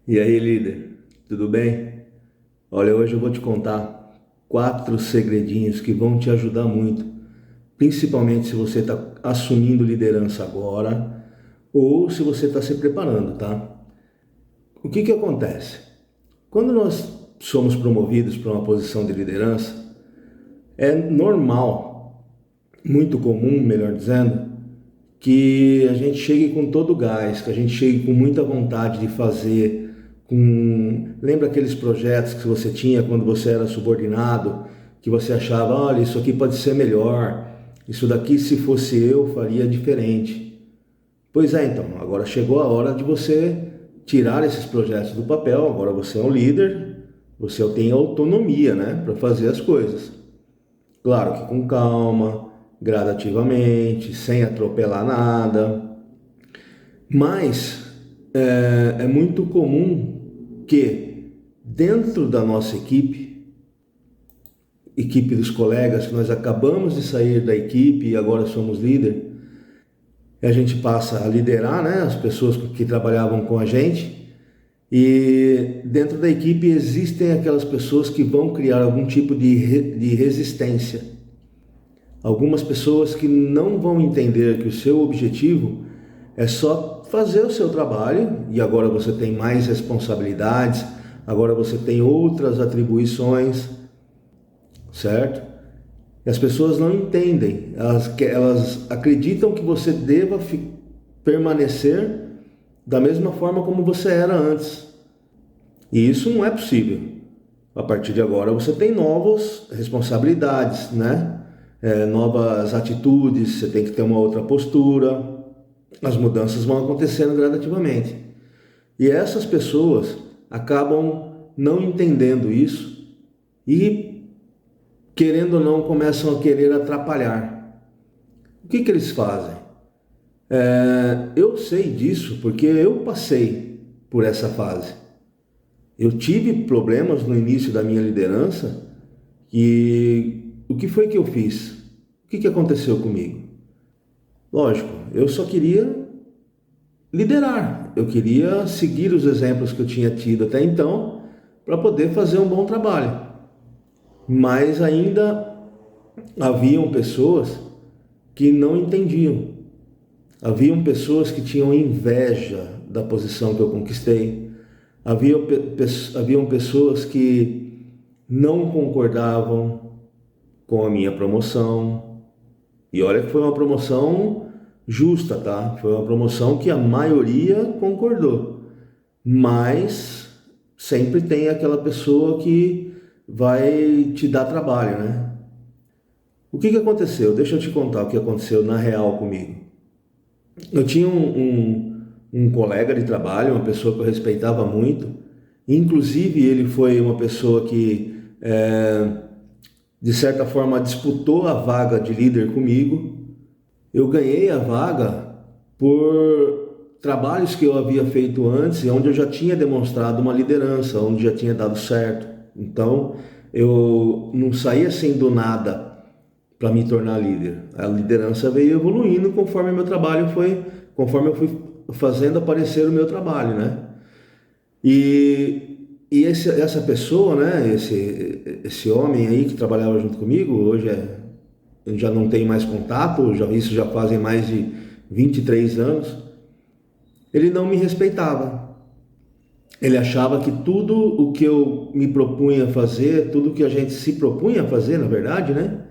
E aí, líder, tudo bem? Olha, hoje eu vou te contar 4 segredinhos que vão te ajudar muito, principalmente se você está assumindo liderança agora ou se você está se preparando, tá? O que acontece? Quando nós somos promovidos para uma posição de liderança, é normal, muito comum, melhor dizendo, que a gente chegue com todo o gás, que a gente chegue com muita vontade de fazer, lembra aqueles projetos que você tinha quando você era subordinado, que você achava, olha, isso aqui pode ser melhor, isso daqui se fosse eu faria diferente. Pois é, então, agora chegou a hora de você tirar esses projetos do papel, agora você é um líder, você tem autonomia, né, para fazer as coisas. Claro que com calma, gradativamente, sem atropelar nada, mas é muito comum que dentro da nossa equipe dos colegas, que nós acabamos de sair da equipe e agora somos líder, a gente passa a liderar, né, as pessoas que trabalhavam com a gente, e dentro da equipe existem aquelas pessoas que vão criar algum tipo de resistência. Algumas pessoas que não vão entender que o seu objetivo é só fazer o seu trabalho, e agora você tem mais responsabilidades, agora você tem outras atribuições, certo? E as pessoas não entendem, elas acreditam que você deva permanecer da mesma forma como você era antes. E isso não é possível. A partir de agora você tem novas responsabilidades, né? Novas atitudes, você tem que ter uma outra postura. As mudanças vão acontecendo gradativamente. E essas pessoas acabam não entendendo isso e, querendo ou não, começam a querer atrapalhar. O que eles fazem? Eu sei disso porque eu passei por essa fase. Eu tive problemas no início da minha liderança e o que foi que eu fiz? O que aconteceu comigo? Lógico, eu só queria liderar, eu queria seguir os exemplos que eu tinha tido até então para poder fazer um bom trabalho. Mas ainda haviam pessoas que não entendiam. Haviam pessoas que tinham inveja da posição que eu conquistei. Haviam pessoas que não concordavam com a minha promoção. E olha que foi uma promoção justa, tá? Foi uma promoção que a maioria concordou. Mas sempre tem aquela pessoa que vai te dar trabalho, né? O que aconteceu? Deixa eu te contar o que aconteceu na real comigo. Eu tinha um colega de trabalho, uma pessoa que eu respeitava muito. Inclusive ele foi uma pessoa que de certa forma disputou a vaga de líder comigo. Eu ganhei a vaga por trabalhos que eu havia feito antes, onde eu já tinha demonstrado uma liderança, onde já tinha dado certo. Então eu não saí assim do nada para me tornar líder. A liderança veio evoluindo conforme conforme eu fui fazendo aparecer o meu trabalho, né? E essa pessoa, né, esse homem aí que trabalhava junto comigo, hoje eu já não tenho mais contato, isso já fazem mais de 23 anos, ele não me respeitava. Ele achava que tudo o que eu me propunha a fazer, tudo que a gente se propunha a fazer, na verdade, né?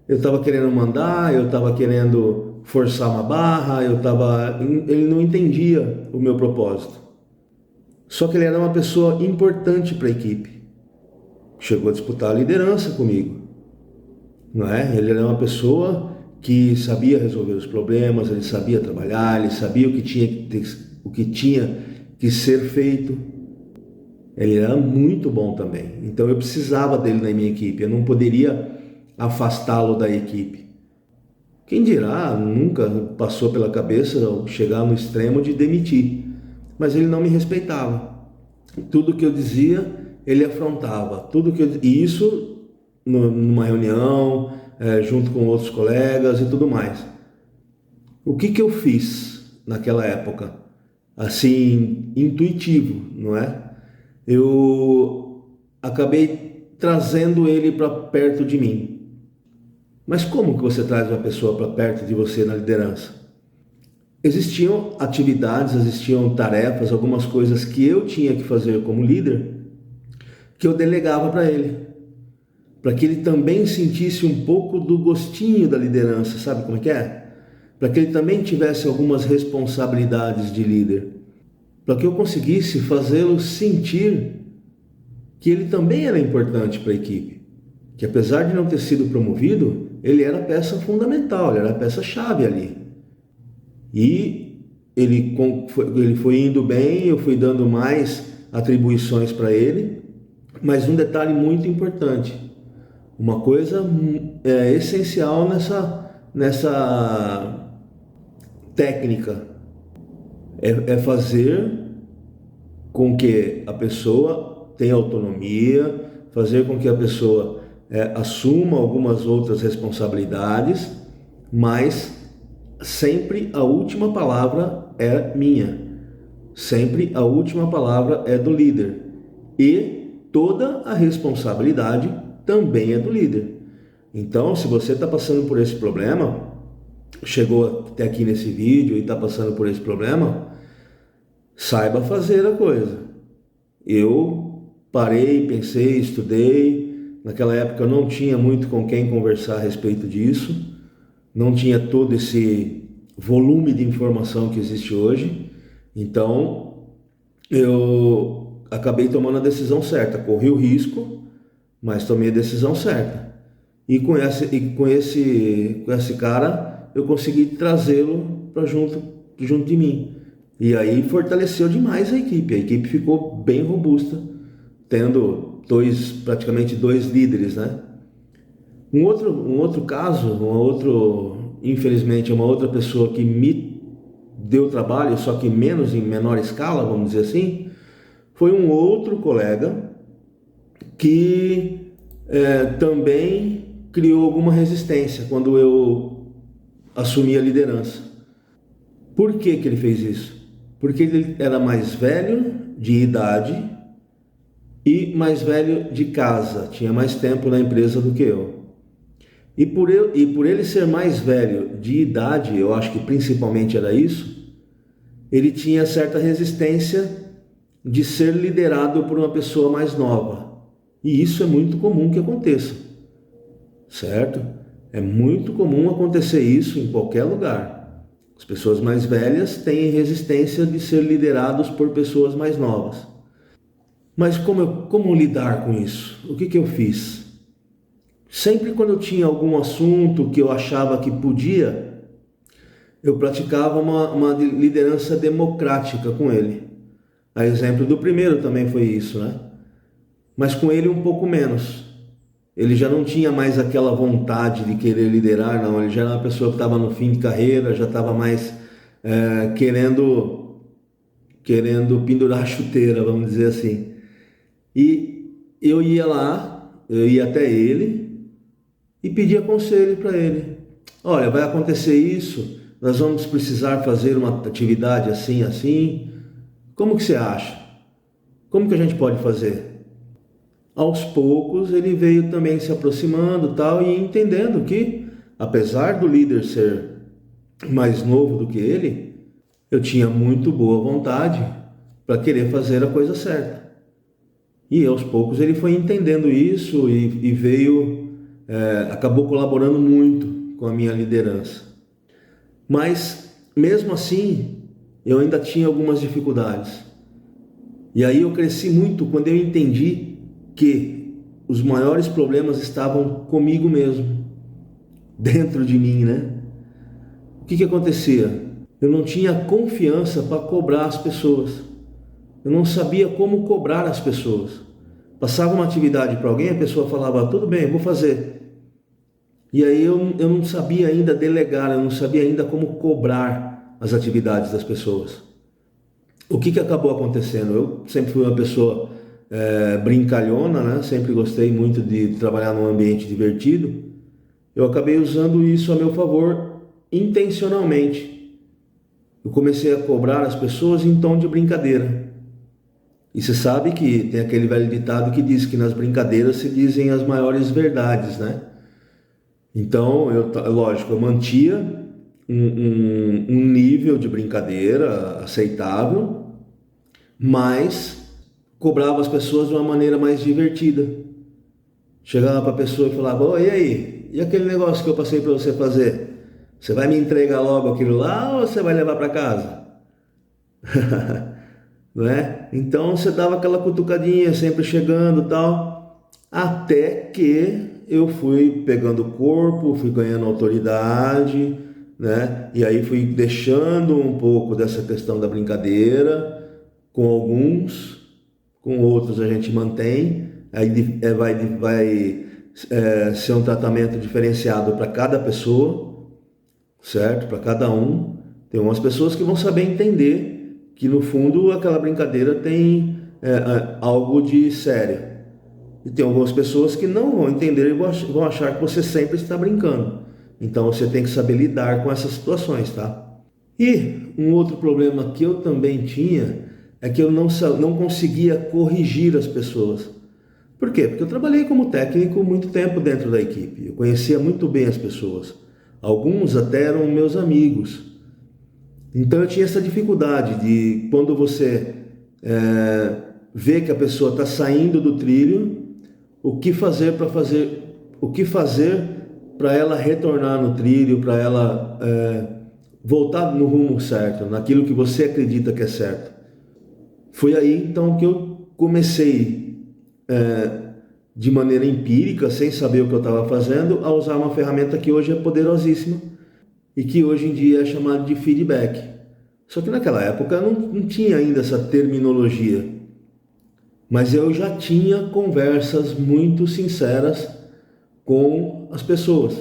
Eu estava querendo mandar, eu estava querendo forçar uma barra, ele não entendia o meu propósito. Só que ele era uma pessoa importante para a equipe. Chegou a disputar a liderança comigo, não é? Ele era uma pessoa que sabia resolver os problemas, ele sabia trabalhar, ele sabia o que tinha que ser feito. Ele era muito bom também. Então eu precisava dele na minha equipe. Eu não poderia afastá-lo da equipe. Quem dirá, nunca passou pela cabeça chegar no extremo de demitir. Mas ele não me respeitava. Tudo que eu dizia, ele afrontava. E isso numa reunião, junto com outros colegas e tudo mais. O que eu fiz naquela época? assim, intuitivo, não é? Eu acabei trazendo ele para perto de mim. Mas como que você traz uma pessoa para perto de você na liderança? Existiam atividades, existiam tarefas, algumas coisas que eu tinha que fazer como líder, que eu delegava para ele, para que ele também sentisse um pouco do gostinho da liderança, sabe como é que é? Para que ele também tivesse algumas responsabilidades de líder, para que eu conseguisse fazê-lo sentir que ele também era importante para a equipe, que apesar de não ter sido promovido, ele era peça fundamental, ele era peça-chave ali. E ele foi indo bem, eu fui dando mais atribuições para ele, mas um detalhe muito importante, uma coisa essencial nessa técnica, é fazer com que a pessoa tenha autonomia, fazer com que a pessoa assuma algumas outras responsabilidades, mas sempre a última palavra é minha, sempre a última palavra é do líder, e toda a responsabilidade também é do líder. Então, se você está passando por esse problema, chegou até aqui nesse vídeo e está passando por esse problema, saiba fazer a coisa. Eu parei, pensei, estudei. Naquela época eu não tinha muito com quem conversar a respeito disso, não tinha todo esse volume de informação que existe hoje. Então eu acabei tomando a decisão certa, corri o risco, mas tomei a decisão certa. E com esse cara eu consegui trazê-lo para junto de mim. E aí fortaleceu demais a equipe ficou bem robusta, tendo praticamente dois líderes, né? Um outro caso, infelizmente, uma outra pessoa que me deu trabalho, só que em menor escala, vamos dizer assim, foi um outro colega que também criou alguma resistência quando eu assumi a liderança. Por que ele fez isso? Porque ele era mais velho de idade e mais velho de casa, tinha mais tempo na empresa do que eu. E por ele ser mais velho de idade, eu acho que principalmente era isso, ele tinha certa resistência de ser liderado por uma pessoa mais nova. E isso é muito comum que aconteça, certo? É muito comum acontecer isso em qualquer lugar. As pessoas mais velhas têm resistência de ser liderados por pessoas mais novas. Mas como lidar com isso? O que eu fiz? Sempre quando eu tinha algum assunto que eu achava que podia, eu praticava uma liderança democrática com ele. A exemplo do primeiro também foi isso, né? Mas com ele um pouco menos. Ele já não tinha mais aquela vontade de querer liderar, não. Ele já era uma pessoa que estava no fim de carreira, já estava mais querendo pendurar a chuteira, vamos dizer assim. E eu ia até ele e pedia conselho para ele. Olha, vai acontecer isso, nós vamos precisar fazer uma atividade assim, assim. Como que você acha? Como que a gente pode fazer? Aos poucos ele veio também se aproximando tal, e entendendo que, apesar do líder ser mais novo do que ele, eu tinha muito boa vontade para querer fazer a coisa certa. E aos poucos ele foi entendendo isso e veio, acabou colaborando muito com a minha liderança. Mas, mesmo assim, eu ainda tinha algumas dificuldades. E aí eu cresci muito quando eu entendi que os maiores problemas estavam comigo mesmo, dentro de mim, né? O que acontecia? Eu não tinha confiança para cobrar as pessoas. Eu não sabia como cobrar as pessoas. Passava uma atividade para alguém, a pessoa falava, tudo bem, vou fazer. E aí eu não sabia ainda delegar, eu não sabia ainda como cobrar as atividades das pessoas. O que acabou acontecendo? Eu sempre fui uma pessoa brincalhona, né? Sempre gostei muito de trabalhar num ambiente divertido. Eu acabei usando isso a meu favor intencionalmente. eu comecei a cobrar as pessoas em tom de brincadeira. E você sabe que tem aquele velho ditado que diz que nas brincadeiras se dizem as maiores verdades, né? Então, lógico, eu mantia um nível de brincadeira aceitável, mas cobrava as pessoas de uma maneira mais divertida. Chegava para a pessoa e falava: "Ô, e aí? E aquele negócio que eu passei para você fazer? Você vai me entregar logo aquilo lá ou você vai levar para casa?" Não é? Então você dava aquela cutucadinha, sempre chegando, tal, até que eu fui pegando corpo, fui ganhando autoridade, né? E aí fui deixando um pouco dessa questão da brincadeira com alguns, com outros a gente mantém. Aí vai ser um tratamento diferenciado para cada pessoa, certo? Para cada um. Tem umas pessoas que vão saber entender que no fundo aquela brincadeira tem algo de sério. E tem algumas pessoas que não vão entender e vão achar que você sempre está brincando. Então você tem que saber lidar com essas situações, tá? E um outro problema que eu também tinha é que eu não conseguia corrigir as pessoas. Por quê? Porque eu trabalhei como técnico muito tempo dentro da equipe. Eu conhecia muito bem as pessoas. Alguns até eram meus amigos. Então eu tinha essa dificuldade de, quando você vê que a pessoa está saindo do trilho, o que fazer para ela retornar no trilho, para ela voltar no rumo certo, naquilo que você acredita que é certo. Foi aí então que eu comecei de maneira empírica, sem saber o que eu estava fazendo, a usar uma ferramenta que hoje é poderosíssima e que hoje em dia é chamada de feedback. Só que naquela época não tinha ainda essa terminologia, mas eu já tinha conversas muito sinceras com as pessoas.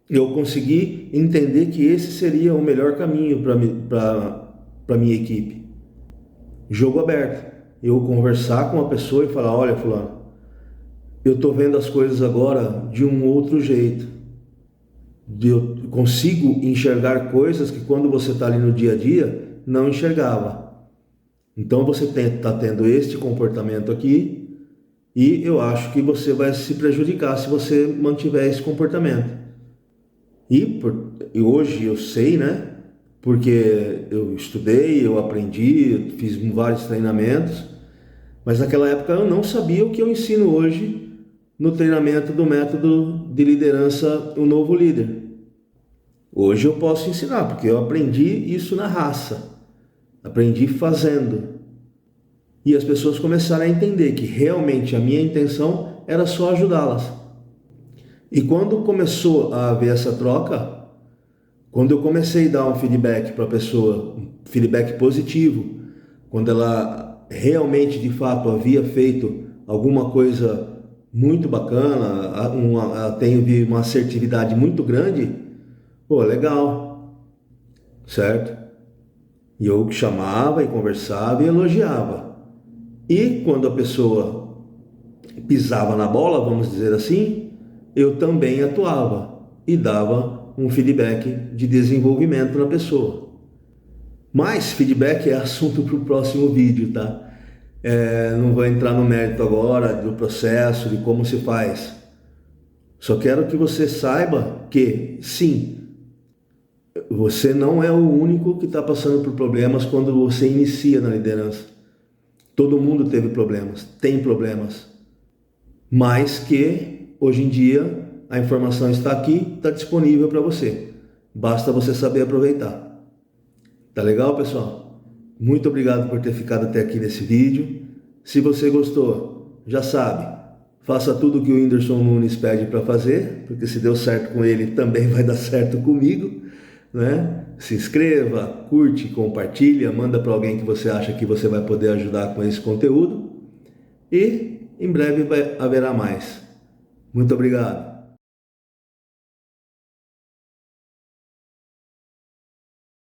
Eu consegui entender que esse seria o melhor caminho para minha equipe. Jogo aberto. Eu conversar com a pessoa e falar: "Olha, fulano, eu estou vendo as coisas agora de um outro jeito. Eu consigo enxergar coisas que quando você está ali no dia a dia não enxergava. Então você está tendo este comportamento aqui e eu acho que você vai se prejudicar se você mantiver esse comportamento." E hoje eu sei, né? Porque eu estudei, eu aprendi, eu fiz vários treinamentos, mas naquela época eu não sabia o que eu ensino hoje no treinamento do método de liderança, o novo líder. Hoje eu posso ensinar, porque eu aprendi isso na raça, aprendi fazendo. E as pessoas começaram a entender que realmente a minha intenção era só ajudá-las. E quando começou a haver essa troca, quando eu comecei a dar um feedback para a pessoa, um feedback positivo, quando ela realmente, de fato, havia feito alguma coisa muito bacana, ela tem uma assertividade muito grande, pô, legal, certo? E eu chamava e conversava e elogiava. E quando a pessoa pisava na bola, vamos dizer assim, eu também atuava e dava um feedback de desenvolvimento na pessoa. Mas feedback é assunto para o próximo vídeo, tá? Não vou entrar no mérito agora do processo, de como se faz. Só quero que você saiba que, sim, você não é o único que está passando por problemas quando você inicia na liderança. Todo mundo teve problemas, tem problemas. Mas que, hoje em dia, a informação está aqui, está disponível para você. Basta você saber aproveitar. Tá legal, pessoal? Muito obrigado por ter ficado até aqui nesse vídeo. Se você gostou, já sabe, faça tudo o que o Whindersson Nunes pede para fazer, porque se deu certo com ele, também vai dar certo comigo, né? Se inscreva, curte, compartilha, manda para alguém que você acha que você vai poder ajudar com esse conteúdo. E em breve haverá mais. Muito obrigado.